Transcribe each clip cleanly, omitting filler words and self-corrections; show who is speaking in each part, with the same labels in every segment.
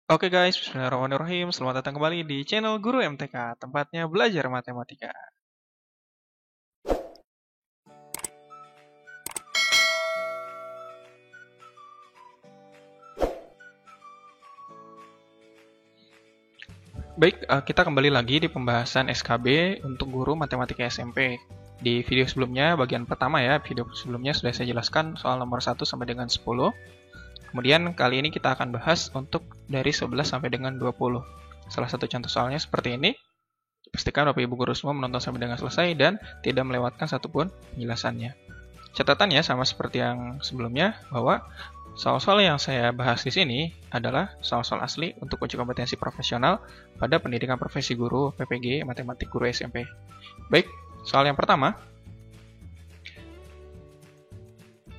Speaker 1: Oke guys, bismillahirrahmanirrahim. Selamat datang kembali di channel Guru MTK, tempatnya belajar matematika. Baik, kita kembali lagi di pembahasan SKB untuk guru matematika SMP. Di video sebelumnya, bagian pertama ya, video sebelumnya sudah saya jelaskan soal nomor 1 sampai dengan 10. Kemudian kali ini kita akan bahas untuk dari 11 sampai dengan 20. Salah satu contoh soalnya seperti ini. Pastikan Bapak Ibu guru semua menonton sampai dengan selesai dan tidak melewatkan satupun penjelasannya. Catatannya sama seperti yang sebelumnya, bahwa soal-soal yang saya bahas di sini adalah soal-soal asli untuk uji kompetensi profesional pada pendidikan profesi guru PPG Matematik Guru SMP. Baik, soal yang pertama.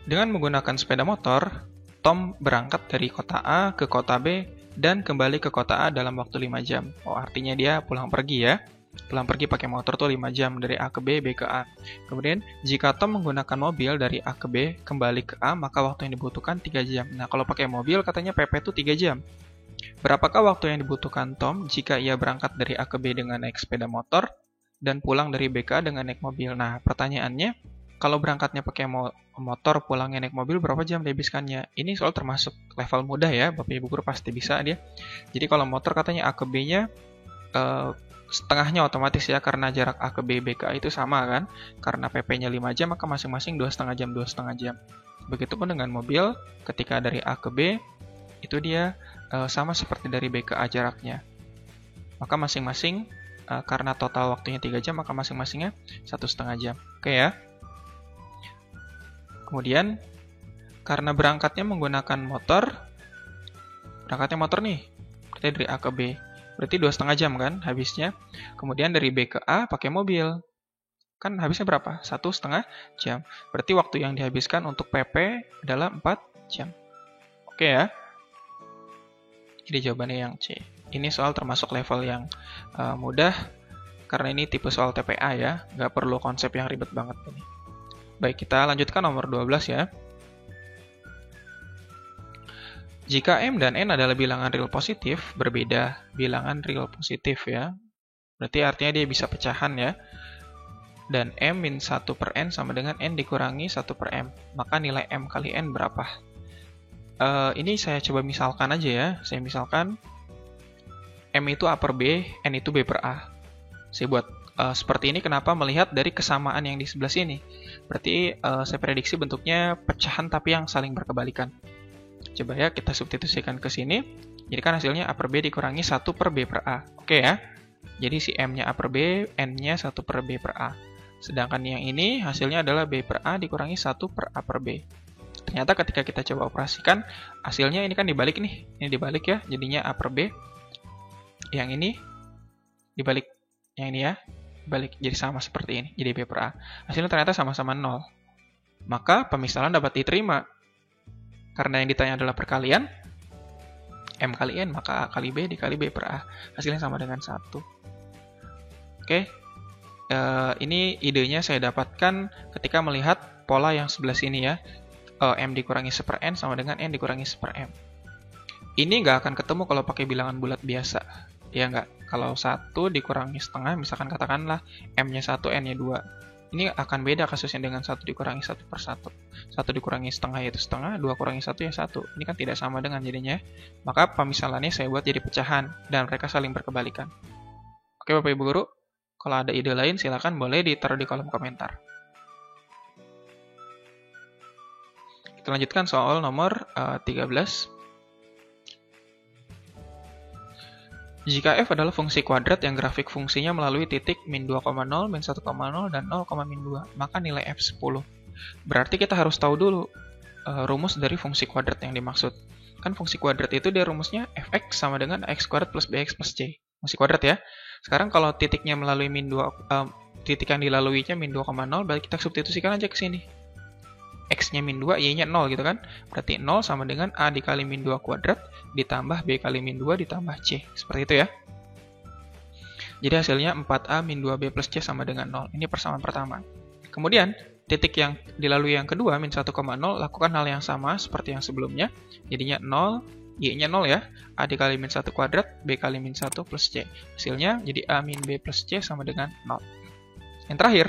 Speaker 1: Dengan menggunakan sepeda motor, Tom berangkat dari kota A ke kota B dan kembali ke kota A dalam waktu 5 jam. Oh, artinya dia pulang pergi ya. Pulang pergi pakai motor tuh 5 jam dari A ke B, B ke A. Kemudian, jika Tom menggunakan mobil dari A ke B, kembali ke A, maka waktu yang dibutuhkan 3 jam. Nah, kalau pakai mobil katanya PP itu 3 jam. Berapakah waktu yang dibutuhkan Tom jika ia berangkat dari A ke B dengan naik sepeda motor dan pulang dari B ke A dengan naik mobil? Nah, pertanyaannya, kalau berangkatnya pakai motor, pulangnya naik mobil, berapa jam dihabiskannya? Ini soal termasuk level mudah ya, Bapak Ibu guru pasti bisa dia. Jadi kalau motor katanya A ke B-nya setengahnya otomatis ya, karena jarak A ke B, B ke A itu sama kan. Karena PP-nya 5 jam, maka masing-masing 2,5 jam, 2,5 jam. Begitupun dengan mobil, ketika dari A ke B, itu dia sama seperti dari B ke A jaraknya. Maka masing-masing, karena total waktunya 3 jam, maka masing-masingnya 1,5 jam. Oke ya. Kemudian, karena berangkatnya menggunakan motor, berangkatnya motor nih, kita dari A ke B. Berarti 2,5 jam kan habisnya. Kemudian dari B ke A pakai mobil. Kan habisnya berapa? 1,5 jam. Berarti waktu yang dihabiskan untuk PP adalah 4 jam. Oke ya. Jadi jawabannya yang C. Ini soal termasuk level yang mudah. Karena ini tipe soal TPA ya. Nggak perlu konsep yang ribet banget ini. Baik, kita lanjutkan nomor 12 ya. Jika M dan N adalah bilangan real positif, berbeda bilangan real positif ya. Berarti artinya dia bisa pecahan ya. Dan M min 1 per N sama dengan N dikurangi 1 per M. Maka nilai M kali N berapa? Ini saya coba misalkan aja ya. Saya misalkan M itu A per B, N itu B per A. Saya buat seperti ini kenapa? Melihat dari kesamaan yang di sebelah sini. Berarti saya prediksi bentuknya pecahan tapi yang saling berkebalikan. Coba ya kita substitusikan ke sini. Jadi kan hasilnya A per B dikurangi 1 per B per A. Oke ya. Jadi si M-nya A per B, N-nya 1 per B per A. Sedangkan yang ini hasilnya adalah B per A dikurangi 1 per A per B. Ternyata ketika kita coba operasikan, hasilnya ini kan dibalik nih. Ini dibalik ya, jadinya A per B. Yang ini dibalik. Yang ini ya, dibalik. Jadi sama seperti ini, jadi B per A. Hasilnya ternyata sama-sama 0. Maka pemisahan dapat diterima. Karena yang ditanya adalah perkalian, M kali N, maka A kali B dikali B per A. Hasilnya sama dengan 1. Oke, ini idenya saya dapatkan ketika melihat pola yang sebelah sini ya. M dikurangi 1 per N sama dengan N dikurangi 1 per M. Ini nggak akan ketemu kalau pakai bilangan bulat biasa. Ya nggak? Kalau 1 dikurangi setengah, misalkan katakanlah M-nya 1, N-nya 2. Ini akan beda kasusnya dengan 1 dikurangi 1 per 1. 1 dikurangi setengah yaitu setengah, 2 kurangi 1 ya 1. Ini kan tidak sama dengan jadinya. Maka pemisalannya saya buat jadi pecahan, dan mereka saling berkebalikan. Oke Bapak Ibu Guru, kalau ada ide lain silakan boleh ditaruh di kolom komentar. Kita lanjutkan soal nomor 13. Jika f adalah fungsi kuadrat yang grafik fungsinya melalui titik min 2,0, min 1,0, dan 0, min 2, maka nilai f 10. Berarti kita harus tahu dulu rumus dari fungsi kuadrat yang dimaksud. Kan fungsi kuadrat itu dia rumusnya fx sama dengan ax kuadrat plus bx plus c. Fungsi kuadrat ya. Sekarang kalau titiknya melalui titik yang dilaluinya min 2,0, berarti kita substitusikan aja ke sini. X-nya min 2, Y-nya 0 gitu kan. Berarti 0 sama dengan A dikali min 2 kuadrat ditambah B kali min 2 ditambah C. Seperti itu ya. Jadi hasilnya 4A min 2B plus C sama dengan 0. Ini persamaan pertama. Kemudian, titik yang dilalui yang kedua, min 1,0, lakukan hal yang sama seperti yang sebelumnya. Jadinya 0 Y-nya 0 ya. A dikali min 1 kuadrat, B kali min 1 plus C. Hasilnya jadi A min B plus C sama dengan 0. Yang terakhir,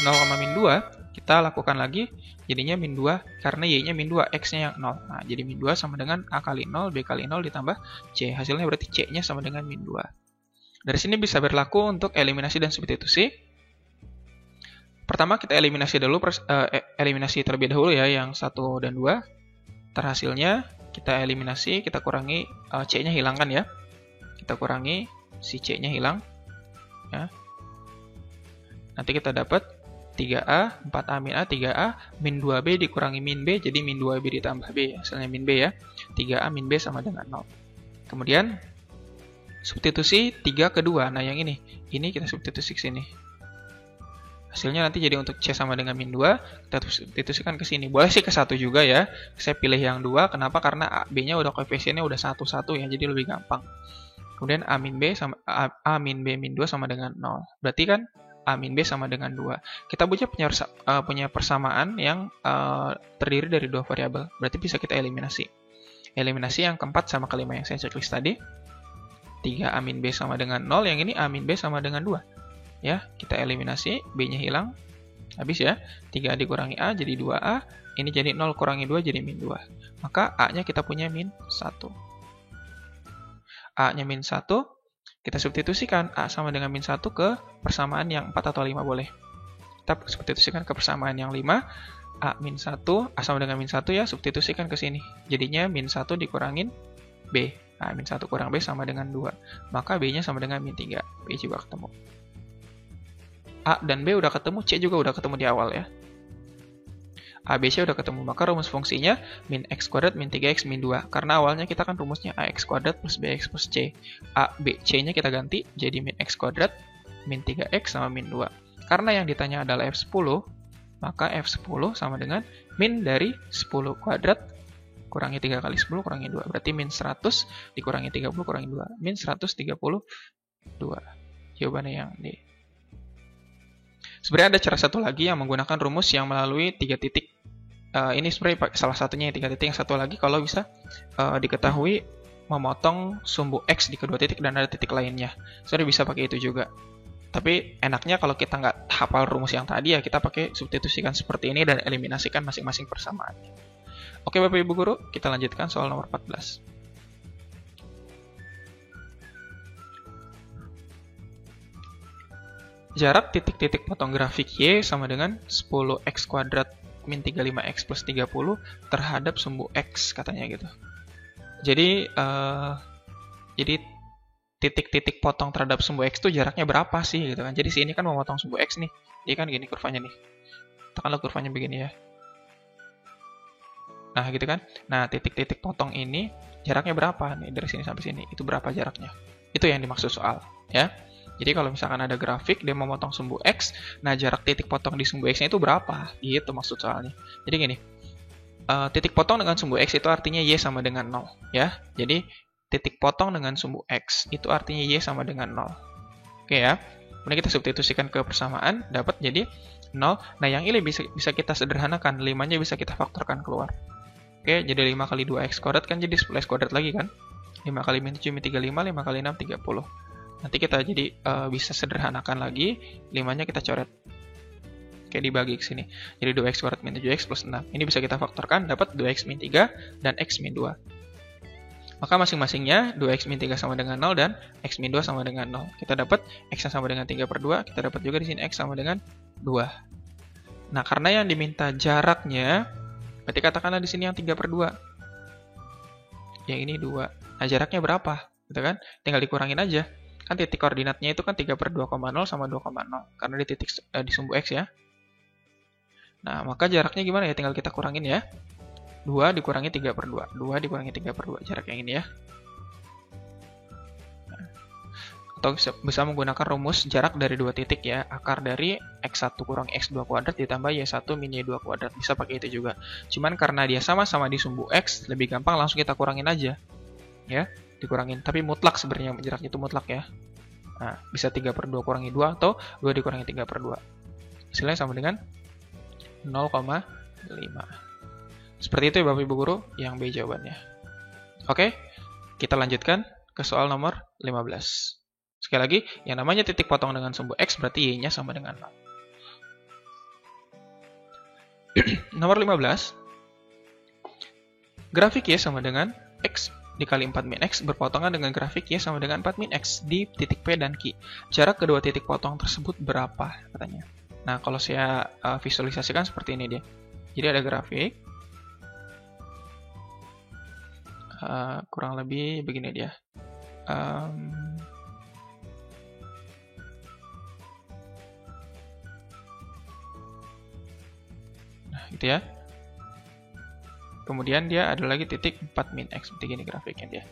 Speaker 1: 0, min 2, kita lakukan lagi, jadinya min 2, karena Y-nya min 2, X-nya yang 0. Nah, jadi min 2 sama dengan A kali 0, B kali 0 ditambah C. Hasilnya berarti C-nya sama dengan min 2. Dari sini bisa berlaku untuk eliminasi dan substitusi. Pertama kita eliminasi dulu, eliminasi terlebih dahulu ya, yang 1 dan 2. Terhasilnya kita eliminasi, kita kurangi, C-nya hilangkan ya. Kita kurangi, si C-nya hilang. Ya. Nanti kita dapat 3A, 4A min A, 3A, min 2B dikurangi min B, jadi min 2B ditambah B, hasilnya min B ya. 3A min B sama dengan 0. Kemudian, substitusi 3 ke 2. Nah yang ini kita substitusi ke sini. Hasilnya nanti jadi untuk C sama dengan min 2, kita substitusikan ke sini. Boleh sih ke 1 juga ya. Saya pilih yang 2, kenapa? Karena B-nya udah koefisiennya udah 1, 1 ya, jadi lebih gampang. Kemudian A min B sama A min B min 2 sama dengan 0. Berarti kan A min B sama dengan 2. Kita punya persamaan yang terdiri dari 2 variabel. Berarti bisa kita eliminasi. Eliminasi yang keempat sama kelima yang saya checklist tadi. 3A min B sama dengan 0, yang ini A min B sama dengan 2. Ya, kita eliminasi, B-nya hilang. Habis ya, 3A dikurangi A jadi 2A, ini jadi 0 kurangi 2 jadi min 2. Maka A-nya kita punya min 1. A-nya min 1, kita substitusikan A sama dengan min 1 ke persamaan yang 4 atau 5 boleh. Kita substitusikan ke persamaan yang 5, A min 1, A sama dengan min 1 ya, substitusikan ke sini. Jadinya min 1 dikurangin B. Nah, min 1 kurang B sama dengan 2. Maka B-nya sama dengan min 3. B juga ketemu. A dan B udah ketemu, C juga udah ketemu di awal ya. A, B, C udah ketemu, maka rumus fungsinya min X kuadrat min 3X min 2. Karena awalnya kita kan rumusnya AX kuadrat plus BX plus C. A, B, C-nya kita ganti jadi min X kuadrat min 3X sama min 2. Karena yang ditanya adalah F10, maka F10 sama dengan min dari 10 kuadrat kurangi 3 kali 10 kurangi 2. Berarti min 100 dikurangi 30 kurangi 2. Min 132. Jawabannya yang D. Sebenarnya ada cara satu lagi yang menggunakan rumus yang melalui 3 titik. Ini sebenarnya salah satunya yang 3 titik, yang satu lagi kalau bisa diketahui memotong sumbu X di kedua titik dan ada titik lainnya. Sebenarnya bisa pakai itu juga. Tapi enaknya kalau kita nggak hafal rumus yang tadi ya kita pakai substitusikan seperti ini dan eliminasikan masing-masing persamaannya. Oke Bapak Ibu Guru, kita lanjutkan soal nomor 14. Jarak titik-titik potong grafik Y sama dengan 10X kuadrat min 35X plus 30 terhadap sumbu X, katanya gitu. Jadi titik-titik potong terhadap sumbu X itu jaraknya berapa sih gitu kan. Jadi sini kan mau potong sumbu X nih. Jadi kan gini kurvanya nih. Tekanlah kurvanya begini ya. Nah gitu kan. Nah titik-titik potong ini jaraknya berapa nih dari sini sampai sini. Itu berapa jaraknya. Itu yang dimaksud soal ya. Jadi kalau misalkan ada grafik, dia mau potong sumbu X, nah jarak titik potong di sumbu X-nya itu berapa? Gitu maksud soalnya. Jadi gini, titik potong dengan sumbu X itu artinya Y sama dengan 0. Ya. Jadi titik potong dengan sumbu X itu artinya Y sama dengan 0. Oke ya. Kemudian kita substitusikan ke persamaan, dapat jadi 0. Nah yang ini bisa kita sederhanakan, 5-nya bisa kita faktorkan keluar. Oke, jadi 5 kali 2X kuadrat kan jadi 10X kuadrat lagi kan? 5 kali min 7 min 35, 5 kali 6, 30. Nanti kita jadi bisa sederhanakan lagi, 5-nya kita coret. Oke, dibagi ke sini. Jadi 2X kuadrat min 7X plus 6. Ini bisa kita faktorkan, dapat 2X min 3 dan X min 2. Maka masing-masingnya 2X min 3 sama dengan 0 dan X min 2 sama dengan 0. Kita dapat X sama dengan 3/2, kita dapat juga di sini X sama dengan 2. Nah, karena yang diminta jaraknya, berarti katakanlah di sini yang 3/2. Yang ini 2. Nah, jaraknya berapa? Gitu kan? Tinggal dikurangin aja. Kan titik koordinatnya itu kan 3/2,0 sama 2,0. Karena di titik di sumbu X ya. Nah, maka jaraknya gimana ya? Tinggal kita kurangin ya. 2 dikurangi 3/2. 2 dikurangi 3/2. Jarak yang ini ya. Nah, atau bisa menggunakan rumus jarak dari dua titik ya. Akar dari X1 kurang X2 kuadrat ditambah Y1 min Y2 kuadrat. Bisa pakai itu juga. Cuman karena dia sama-sama di sumbu X, lebih gampang langsung kita kurangin aja. Ya. Dikurangin, tapi mutlak sebenarnya jaraknya itu mutlak ya. Nah, bisa 3/2 kurangi 2 atau 2 dikurangi 3/2. Hasilnya sama dengan 0,5. Seperti itu ya Bapak Ibu Guru, yang B jawabannya. Oke, Kita lanjutkan ke soal nomor 15. Sekali lagi, yang namanya titik potong dengan sumbu X berarti Y-nya sama dengan 0. Nomor 15. Grafik Y sama dengan X dikali 4 min X berpotongan dengan grafik Y sama dengan 4 min X di titik P dan Q. Jarak kedua titik potong tersebut berapa katanya. Nah, kalau saya visualisasikan seperti ini dia. Jadi ada grafik. Kurang lebih begini dia. Nah, gitu ya. Kemudian dia ada lagi titik 4 min X. Seperti gini grafiknya dia.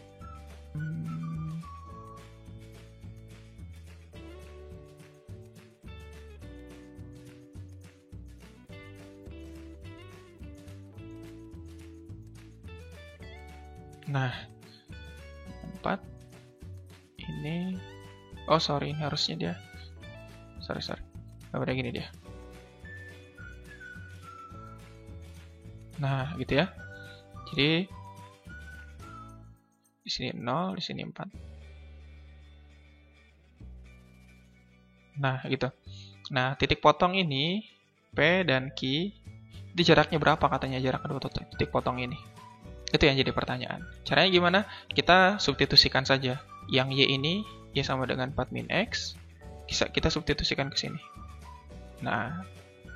Speaker 1: Nah, 4 ini, oh sorry, ini harusnya dia, sorry, gambarnya gini dia. Nah, gitu ya. Jadi di sini 0, di sini 4. Nah, gitu. Nah, titik potong ini P dan Q, itu jaraknya berapa katanya jarak kedua titik potong ini? Itu yang jadi pertanyaan. Caranya gimana? Kita substitusikan saja. Yang Y ini, Y sama dengan 4 min X, kita substitusikan ke sini. Nah,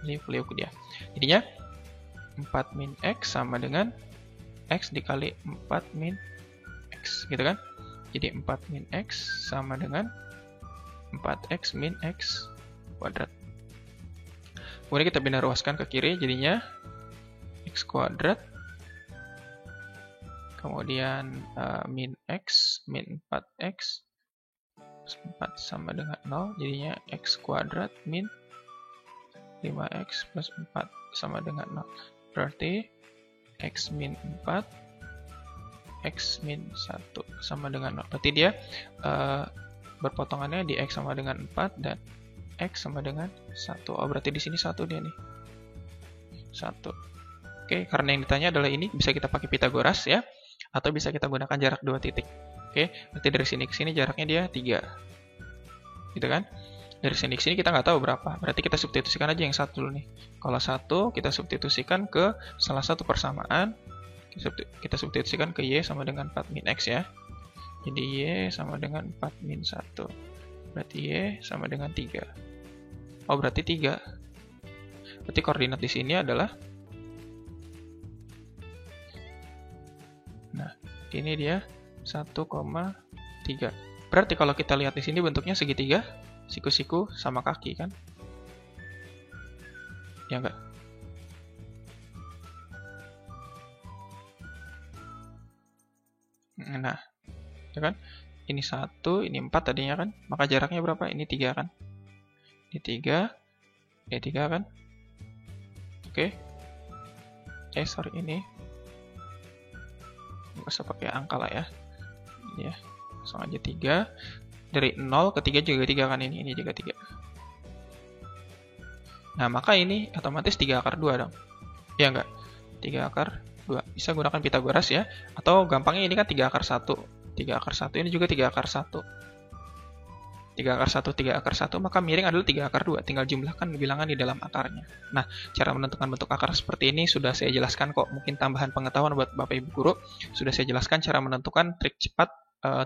Speaker 1: ini liuk dia. Jadinya 4 min X sama dengan X dikali 4 min X, gitu kan? Jadi 4 min X sama dengan 4X min X kuadrat. Kemudian kita bina ruaskan ke kiri, jadinya X kuadrat. Kemudian min X, min 4X, 4 sama dengan 0, jadinya X kuadrat min 5X plus 4 sama dengan 0. Berarti X min 4, X min 1 sama dengan 0. Berarti dia berpotongannya di X sama dengan 4 dan X sama dengan 1. Oh, berarti di sini 1 dia nih. 1. Oke, karena yang ditanya adalah ini, bisa kita pakai Pitagoras ya. Atau bisa kita gunakan jarak 2 titik. Oke, berarti dari sini ke sini jaraknya dia 3. Gitu kan? Dari sini ke sini kita nggak tahu berapa. Berarti kita substitusikan aja yang 1 dulu nih. Kalau 1, kita substitusikan ke salah satu persamaan. Kita substitusikan ke Y sama dengan 4 min X ya. Jadi Y sama dengan 4 min 1. Berarti Y sama dengan 3. Oh, berarti 3. Berarti koordinat di sini adalah, nah, ini dia 1,3. Berarti kalau kita lihat di sini bentuknya segitiga, siku-siku sama kaki kan? Ya enggak? Nah, ya kan? Ini 1, ini 4 tadinya kan? Maka jaraknya berapa? Ini 3 kan? Ini 3, ini 3 kan? Oke. Sorry, ini nggak usah pakai angka lah ya. Ini ya, langsung aja 3. Dari 0 ke 3 juga 3 kan ini juga 3. Nah, maka ini otomatis 3 akar 2 dong. Ya enggak? 3 akar 2. Bisa gunakan Pitagoras ya. Atau gampangnya ini kan 3 akar 1. 3 akar 1 ini juga 3 akar 1. 3 akar 1, 3 akar 1, maka miring adalah 3 akar 2. Tinggal jumlahkan bilangan di dalam akarnya. Nah, cara menentukan bentuk akar seperti ini sudah saya jelaskan kok. Mungkin tambahan pengetahuan buat Bapak Ibu Guru. Sudah saya jelaskan cara menentukan trik cepat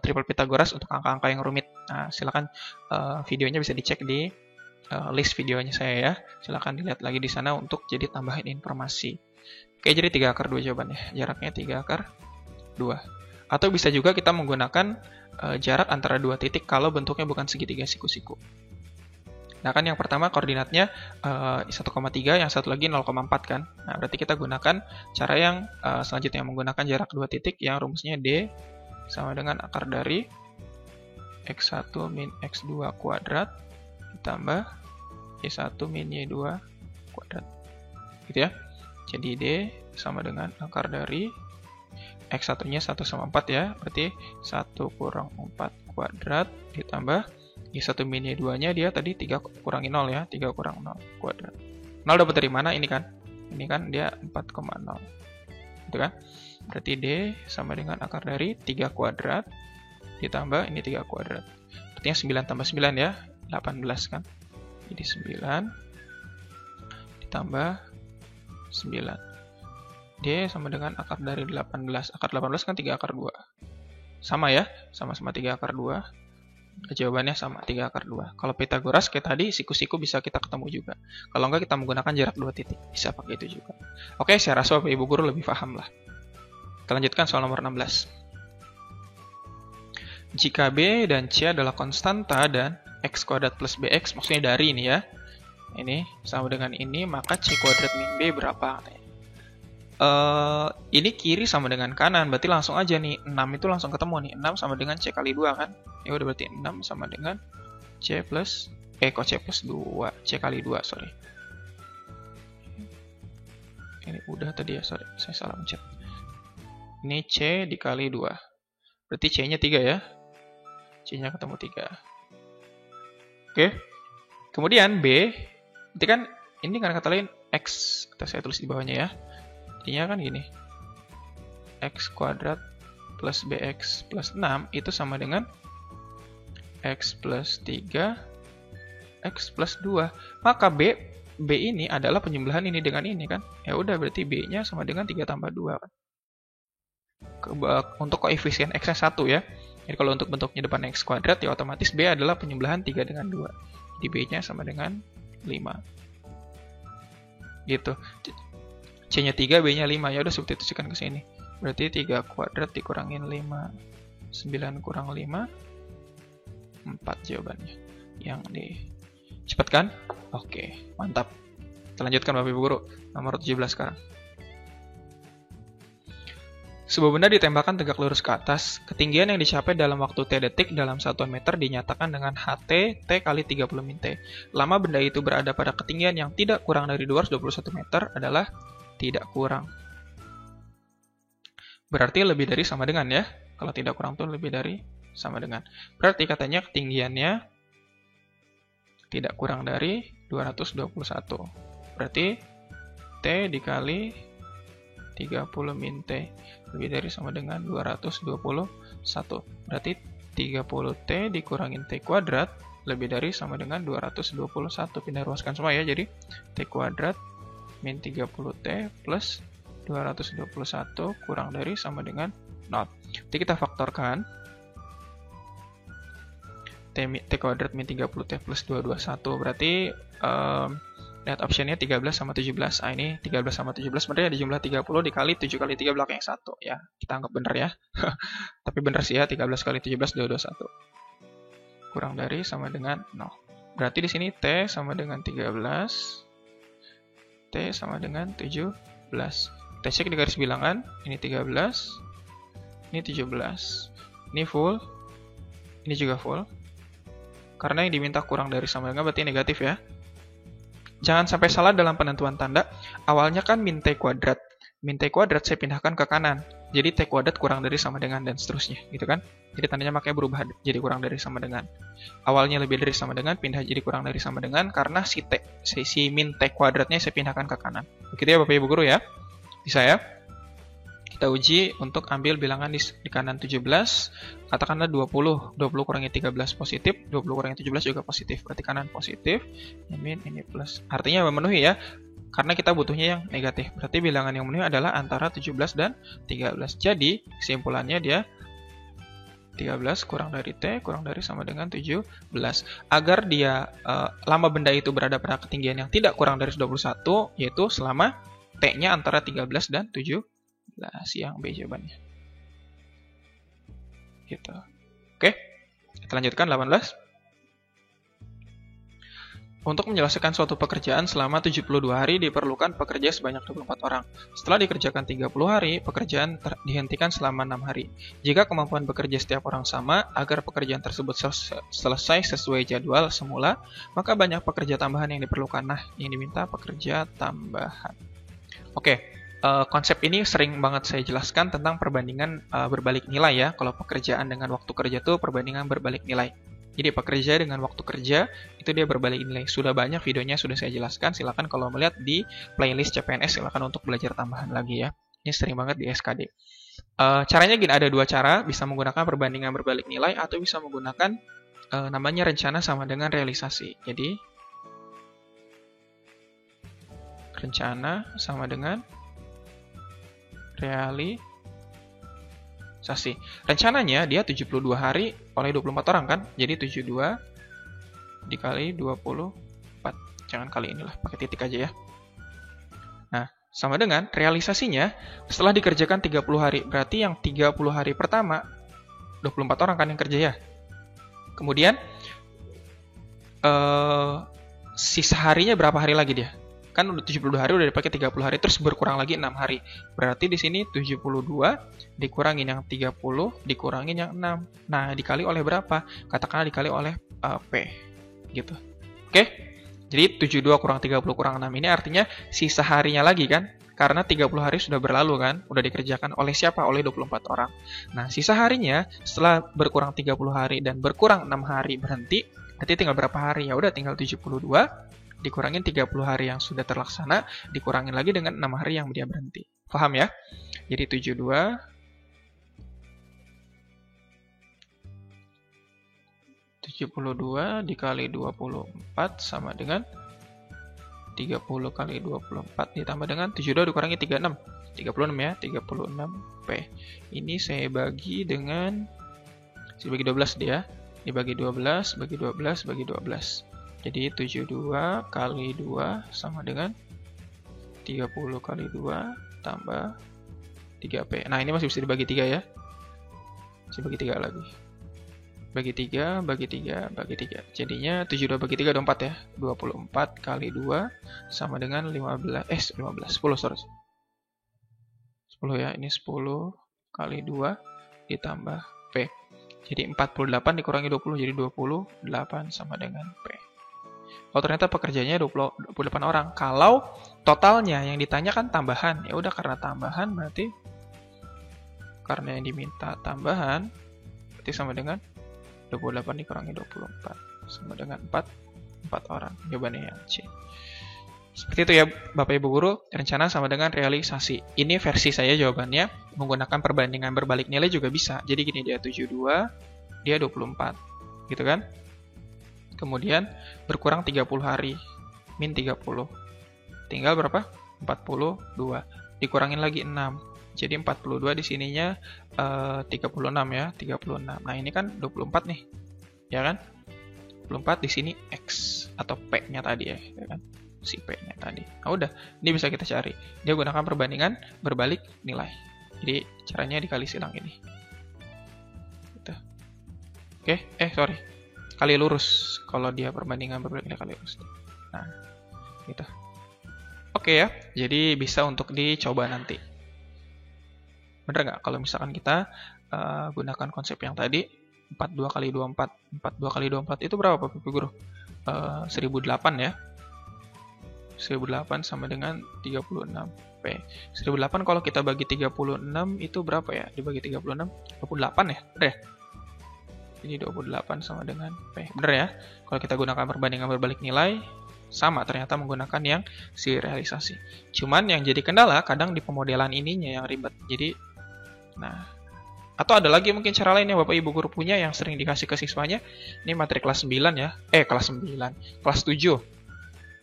Speaker 1: triple Pitagoras untuk angka-angka yang rumit. Nah, silakan videonya bisa dicek di list videonya saya ya. Silakan dilihat lagi di sana untuk jadi tambahin informasi. Oke, jadi 3 akar 2 jawabannya. Jaraknya 3 akar 2. Atau bisa juga kita menggunakan jarak antara dua titik kalau bentuknya bukan segitiga siku-siku. Nah, kan yang pertama koordinatnya 1,3, yang satu lagi 0,4 kan. Nah, berarti kita gunakan cara yang selanjutnya menggunakan jarak dua titik yang rumusnya D sama dengan akar dari X1 min X2 kuadrat ditambah Y1 min Y2 kuadrat. Gitu ya. Jadi D sama dengan akar dari X1-nya 1 sama 4 ya, berarti 1 kurang 4 kuadrat ditambah Y1 min Y2-nya dia tadi 3 kurangi 0 ya, 3 kurang 0 kuadrat. 0 dapat dari mana ini kan? Ini kan dia 4,0. gitu kan? Berarti D sama dengan akar dari 3 kuadrat ditambah ini 3 kuadrat. Artinya 9 tambah 9 ya, 18 kan? Jadi 9 ditambah 9. D sama dengan akar dari 18. Akar 18 kan 3 akar 2. Sama ya, sama-sama 3 akar 2. Jawabannya sama, 3 akar 2. Kalau Pitagoras kayak tadi, siku-siku bisa kita ketemu juga. Kalau enggak, kita menggunakan jarak 2 titik. Bisa pakai itu juga. Oke, saya rasa Bapak Ibu Guru lebih paham lah. Kita lanjutkan soal nomor 16. Jika B dan C adalah konstanta dan X kuadrat plus BX, maksudnya dari ini ya. Ini sama dengan ini, maka C kuadrat min B berapa? Ini kiri sama dengan kanan, berarti langsung aja nih, 6 itu langsung ketemu nih, 6 sama dengan C kali 2 kan? Ya udah berarti 6 sama dengan C plus, kok C plus 2, C kali 2, sorry. Ini udah tadi ya, sorry, saya salah mencet. Ini C dikali 2, berarti C-nya 3 ya, C-nya ketemu 3. Oke, kemudian B, berarti kan ini kan kata lain X, saya tulis di bawahnya ya. Artinya kan gini, X kuadrat plus BX plus 6 itu sama dengan X plus 3, X plus 2. Maka B ini adalah penjumlahan ini dengan ini kan. Ya udah berarti B-nya sama dengan 3 tambah 2 kan. Untuk koefisien X-nya 1 ya. Jadi kalau untuk bentuknya depan X kuadrat ya otomatis B adalah penjumlahan 3 dengan 2. Jadi B-nya sama dengan 5. Gitu. C-nya 3, B-nya 5. Ya udah substitusikan ke sini. Berarti 3 kuadrat dikurangin 5. 9 kurang 5. 4 jawabannya. Yang D. Cepat kan? Oke, mantap. Kita lanjutkan Bapak Ibu Guru. Nomor 17 sekarang. Sebuah benda ditembakkan tegak lurus ke atas. Ketinggian yang dicapai dalam waktu T detik dalam satuan meter dinyatakan dengan HT T kali 30 min T. Lama benda itu berada pada ketinggian yang tidak kurang dari 221 meter adalah tidak kurang. Berarti lebih dari sama dengan ya. Kalau tidak kurang tuh lebih dari sama dengan. Berarti katanya ketinggiannya tidak kurang dari 221. Berarti T dikali 30 min T lebih dari sama dengan 221. Berarti 30T dikurangin T kuadrat lebih dari sama dengan 221. Pindah ruaskan semua ya. Jadi T kuadrat min 30T plus 221 kurang dari sama dengan 0. Jadi kita faktorkan. T kuadrat min 30T plus 221. Berarti lihat optionnya 13 sama 17. Nah ini 13 sama 17 sebenarnya ada jumlah 30 dikali 7 kali 3 belakang yang 1. Ya, kita anggap benar ya. Tapi benar sih ya, 13 kali 17, 221. Kurang dari sama dengan 0. Berarti di sini T sama dengan 13. T sama dengan 17. Kita cek di garis bilangan. Ini 13. Ini 17. Ini full. Ini juga full. Karena yang diminta kurang dari sama dengan berarti negatif ya. Jangan sampai salah dalam penentuan tanda. Awalnya kan min T kuadrat. Min T kuadrat saya pindahkan ke kanan. Jadi T kuadrat kurang dari sama dengan dan seterusnya. Gitu kan. Jadi tandanya makanya berubah jadi kurang dari sama dengan. Awalnya lebih dari sama dengan, pindah jadi kurang dari sama dengan. Karena si min T kuadratnya saya pindahkan ke kanan. Begitu ya Bapak Ibu Guru ya. Bisa ya. Kita uji untuk ambil bilangan di kanan 17. Katakanlah 20. 20 kurangi 13 positif. 20 kurangi 17 juga positif. Berarti kanan positif. Min ini plus. Artinya memenuhi ya. Karena kita butuhnya yang negatif. Berarti bilangan yang memenuhi adalah antara 17 dan 13. Jadi kesimpulannya dia 13 kurang dari T kurang dari sama dengan 17. Agar dia lama benda itu berada pada ketinggian yang tidak kurang dari 21. Yaitu selama T-nya antara 13 dan 17. Yang B jawabannya. Gitu. Oke. Kita lanjutkan 18. Untuk menyelesaikan suatu pekerjaan selama 72 hari diperlukan pekerja sebanyak 24 orang. Setelah dikerjakan 30 hari, pekerjaan dihentikan selama 6 hari. Jika kemampuan bekerja setiap orang sama, agar pekerjaan tersebut selesai sesuai jadwal semula, maka banyak pekerja tambahan yang diperlukan. Nah, yang diminta pekerja tambahan. Oke, konsep ini sering banget saya jelaskan tentang perbandingan berbalik nilai ya. Kalau pekerjaan dengan waktu kerja itu perbandingan berbalik nilai. Jadi pekerja dengan waktu kerja itu dia berbalik nilai. Sudah banyak videonya sudah saya jelaskan. Silakan kalau melihat di playlist CPNS silakan untuk belajar tambahan lagi ya. Ini sering banget di SKD. Caranya gini, ada dua cara, bisa menggunakan perbandingan berbalik nilai atau bisa menggunakan namanya rencana sama dengan realisasi. Jadi rencana sama dengan realisasi. Rencananya dia 72 hari oleh 24 orang kan? Jadi 72 dikali 24. Jangan kali inilah, pakai titik aja ya. Nah, sama dengan realisasinya setelah dikerjakan 30 hari. Berarti yang 30 hari pertama 24 orang kan yang kerja ya. Kemudian sisa harinya berapa hari lagi dia? Kan udah 72 hari udah dipakai 30 hari terus berkurang lagi 6 hari. Berarti di sini 72 dikurangin yang 30 dikurangin yang 6. Nah, dikali oleh berapa? Katakanlah dikali oleh P. Gitu. Oke? Jadi 72 kurang 30 kurang 6 ini artinya sisa harinya lagi kan? Karena 30 hari sudah berlalu kan? Udah dikerjakan oleh siapa? Oleh 24 orang. Nah, sisa harinya setelah berkurang 30 hari dan berkurang 6 hari berhenti, berarti tinggal berapa hari? Ya udah tinggal 72 dikurangin 30 hari yang sudah terlaksana, dikurangin lagi dengan 6 hari yang dia berhenti. Paham ya? Jadi 72 dikali 24 sama dengan 30 kali 24 ditambah dengan 72 dikurangi 36. 36 ya, 36P. Ini saya bagi dengan, saya bagi 12 dia. Dibagi 12, bagi 12, bagi 12. Jadi 72 kali 2 sama dengan 30 kali 2 tambah 3P. Nah, ini masih bisa dibagi 3 ya. Saya bagi 3 lagi. Bagi 3, bagi 3, bagi 3. Jadinya 72 bagi 3 ada 4 ya. 24 kali 2 sama dengan 15. 10, sorry. 10 ya, ini 10 kali 2 ditambah P. Jadi 48 dikurangi 20, jadi 28 sama dengan P. Oh, ternyata pekerjanya 28 orang. Kalau totalnya yang ditanya kan tambahan, ya udah karena tambahan berarti karena yang diminta tambahan berarti sama dengan 28 dikurangi 24 sama dengan 4 orang. Jawabannya yang C. Seperti itu ya Bapak Ibu Guru, rencana sama dengan realisasi. Ini versi saya jawabannya, menggunakan perbandingan berbalik nilai juga bisa. Jadi gini, dia 72, dia 24. Gitu kan? Kemudian berkurang 30 hari, min 30. Tinggal berapa? 42. Dikurangin lagi 6. Jadi 42 di sininya 36 ya, 36. Nah, ini kan 24 nih. Ya kan? 24 di sini X atau P-nya tadi ya kan? Si P-nya tadi. Nah, udah, ini bisa kita cari. Dia gunakan perbandingan berbalik nilai. Jadi caranya dikali silang ini. Gitu. Oke, sorry. Kali lurus. Kalau dia perbandingan berbalik nilai kali lurus. Nah, gitu. Oke ya, jadi bisa untuk dicoba nanti. Bener nggak? Kalau misalkan kita gunakan konsep yang tadi, 42 kali 24. 42 kali 24 itu berapa Bapak Ibu Guru? 1008 ya. 1008 sama dengan 36P. 1008 kalau kita bagi 36 itu berapa ya? Dibagi 36, 28 ya? Bener ya? Ini 28 sama dengan P. Bener ya? Kalau kita gunakan perbandingan berbalik nilai, sama ternyata menggunakan yang si realisasi. Cuman yang jadi kendala kadang di pemodelan ininya yang ribet. Jadi, nah, atau ada lagi mungkin cara lain yang Bapak Ibu Guru punya yang sering dikasih ke siswanya. Ini materi kelas 9 ya. Kelas 9. Kelas 7.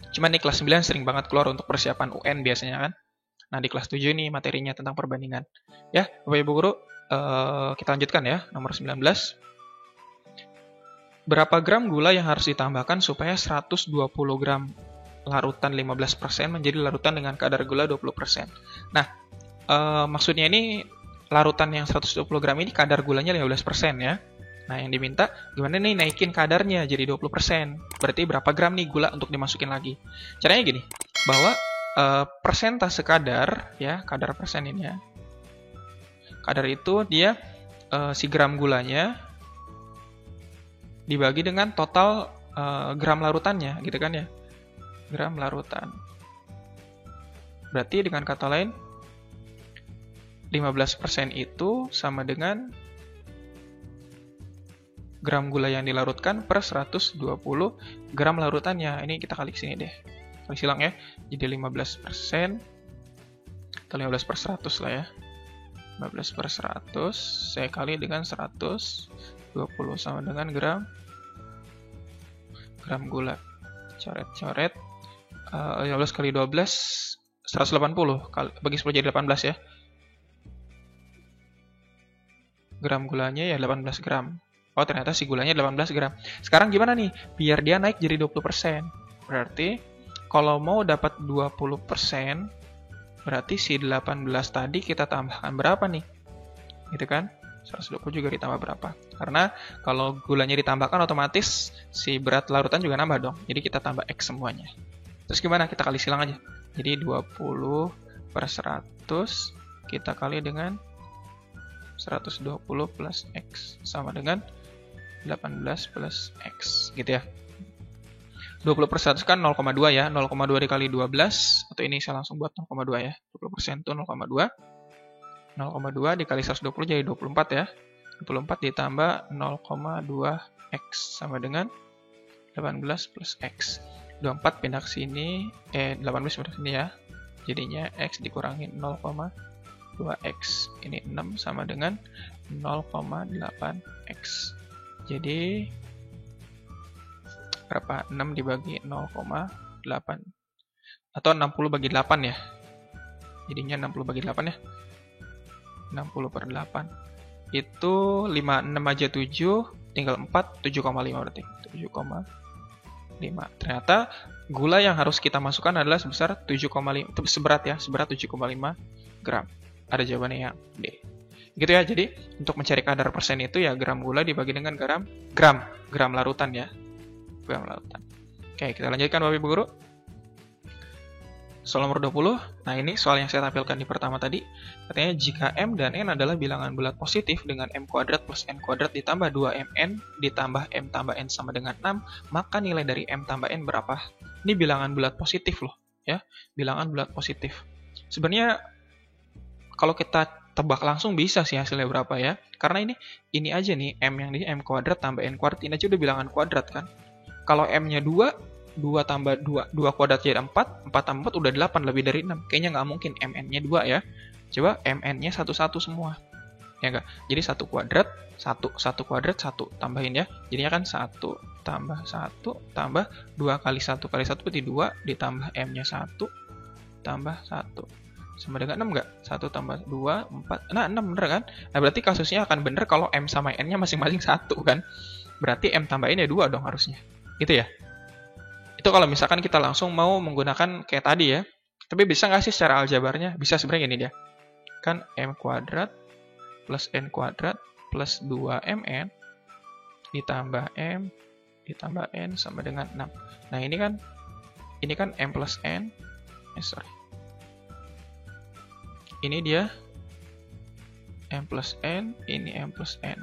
Speaker 1: Cuman di kelas 9 sering banget keluar untuk persiapan UN biasanya kan. Nah, di kelas 7 nih materinya tentang perbandingan. Ya, Bapak Ibu Guru, kita lanjutkan ya, nomor 19. Berapa gram gula yang harus ditambahkan supaya 120 gram larutan 15% menjadi larutan dengan kadar gula 20%. Nah, maksudnya ini larutan yang 120 gram ini kadar gulanya 15% ya. Nah, yang diminta gimana nih naikin kadarnya jadi 20%. Berarti berapa gram nih gula untuk dimasukin lagi. Caranya gini, bahwa persentase kadar, ya kadar persen ini ya. Kadar itu dia si gram gulanya dibagi dengan total gram larutannya, gitu kan ya. Gram larutan. Berarti dengan kata lain, 15% itu sama dengan gram gula yang dilarutkan per 120 gram larutannya. Ini kita kali sini deh. Kali silang ya. Jadi 15% atau 15 per 100 lah ya. 15 per 100 saya kali dengan 120 sama dengan gram gula. Coret-coret. 15 kali 12 180 bagi 10 jadi 18 ya. Gram gulanya ya 18 gram. Oh, ternyata si gulanya 18 gram. Sekarang gimana nih? Biar dia naik jadi 20%. Berarti kalau mau dapat 20%, berarti si 18 tadi kita tambahkan berapa nih? Gitu kan? 120 juga ditambah berapa? Karena kalau gulanya ditambahkan otomatis si berat larutan juga nambah dong. Jadi kita tambah X semuanya. Terus gimana? Kita kali silang aja. Jadi 20 per 100 kita kali dengan 120 plus X sama dengan 18 plus X gitu ya. 20 per 100 kan 0,2 ya. 0,2 dikali 12 atau ini saya langsung buat 0,2 ya. 20% itu 0,2. 0,2 dikali 120 jadi 24 ya. 24 ditambah 0,2 X sama dengan 18 plus X. 24 pindah ke sini, 18 pindah ke sini ya. Jadinya X dikurangin 0,2X. Ini 6 sama dengan 0,8X. Jadi berapa? 6 dibagi 0,8 atau 60 bagi 8 ya. Jadinya 60 bagi 8 ya. 60 per 8 itu 5, 6 aja 7, tinggal 4, 7,5 berarti 7,5. Ternyata gula yang harus kita masukkan adalah sebesar 7,5, seberat 7,5 gram. Ada jawabannya yang D. Gitu ya. Jadi untuk mencari kadar persen itu ya gram gula dibagi dengan gram larutan ya. Gram larutan. Oke, kita lanjutkan Bapak Ibu Guru. Soal nomor 20. Nah, ini soal yang saya tampilkan di pertama tadi. Katanya jika M dan N adalah bilangan bulat positif dengan M kuadrat plus N kuadrat ditambah 2MN ditambah M tambah N sama dengan 6, maka nilai dari M tambah N berapa? Ini bilangan bulat positif loh, ya. Bilangan bulat positif. Sebenarnya kalau kita tebak langsung bisa sih hasilnya berapa ya. Karena ini aja nih, M yang di M kuadrat tambah N kuadrat, ini aja udah bilangan kuadrat kan. Kalau M-nya 2 tambah 2 kuadrat jadi 4 tambah 4 udah 8, lebih dari 6. Kayaknya nggak mungkin MN-nya 2 ya. Coba MN-nya 1 semua. Ya nggak? Jadi 1 kuadrat, 1 kuadrat, 1. Tambahin ya. Jadinya kan 1 tambah 1 tambah 2 kali 1 kali 1 berarti 2 ditambah M-nya 1 tambah 1. Sama dengan 6 nggak? 1 tambah 2, 4. Nah, 6 bener kan? Nah, berarti kasusnya akan bener kalau M sama N-nya masing-masing 1 kan? Berarti M tambah N ya 2 dong harusnya. Gitu ya? Itu kalau misalkan kita langsung mau menggunakan kayak tadi ya. Tapi bisa nggak sih secara aljabarnya? Bisa sebenarnya ini dia. Kan M kuadrat plus N kuadrat plus 2MN ditambah M ditambah N sama dengan 6. Nah, ini kan M plus N. Ini dia M plus N, ini M plus N.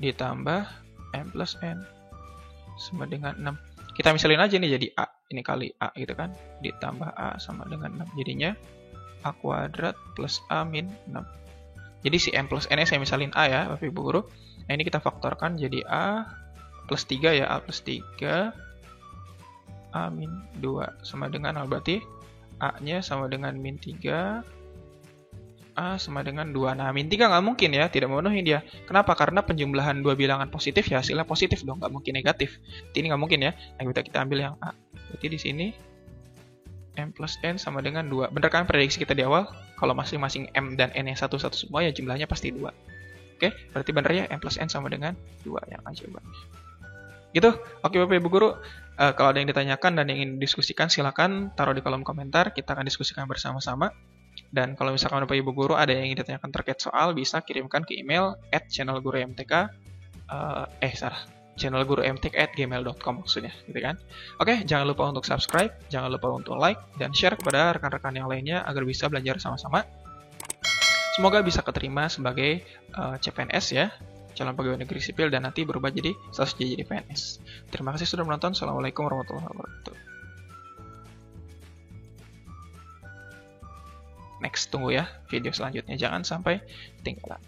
Speaker 1: Ditambah M plus N sama dengan 6. Kita misalin aja nih jadi A, ini kali A gitu kan, ditambah A sama dengan 6, jadinya A kuadrat plus A min 6. Jadi si M plus N-nya saya misalin A ya, Bapak Ibu Guru. Nah, ini kita faktorkan jadi A plus 3 ya, A plus 3, A min 2 sama dengan, berarti A-nya sama dengan min 3, A sama dengan 2. Nah, min 3 nggak mungkin ya, tidak memenuhi dia. Kenapa? Karena penjumlahan dua bilangan positif ya hasilnya positif dong, nggak mungkin negatif. Ini nggak mungkin ya. Nah, kita ambil yang A. Berarti di sini M plus N sama dengan 2. Bener kan prediksi kita di awal? Kalau masing-masing M dan N yang satu-satu semua ya jumlahnya pasti 2. Oke, berarti bener ya M plus N sama dengan 2 yang A jawabannya. Gitu. Oke Bapak Ibu Guru, kalau ada yang ditanyakan dan yang ingin didiskusikan silakan taruh di kolom komentar, kita akan diskusikan bersama-sama. Dan kalau misalkan Bapak Ibu Guru ada yang ingin ditanyakan terkait soal, bisa kirimkan ke email channelgurumtk@gmail.com maksudnya, gitu kan. Oke, jangan lupa untuk subscribe, jangan lupa untuk like, dan share kepada rekan-rekan yang lainnya agar bisa belajar sama-sama. Semoga bisa keterima sebagai CPNS ya, calon pegawai negeri sipil, dan nanti berubah jadi status jadi PNS. Terima kasih sudah menonton. Assalamualaikum warahmatullahi wabarakatuh. Next, tunggu ya video selanjutnya, jangan sampai ketinggalan.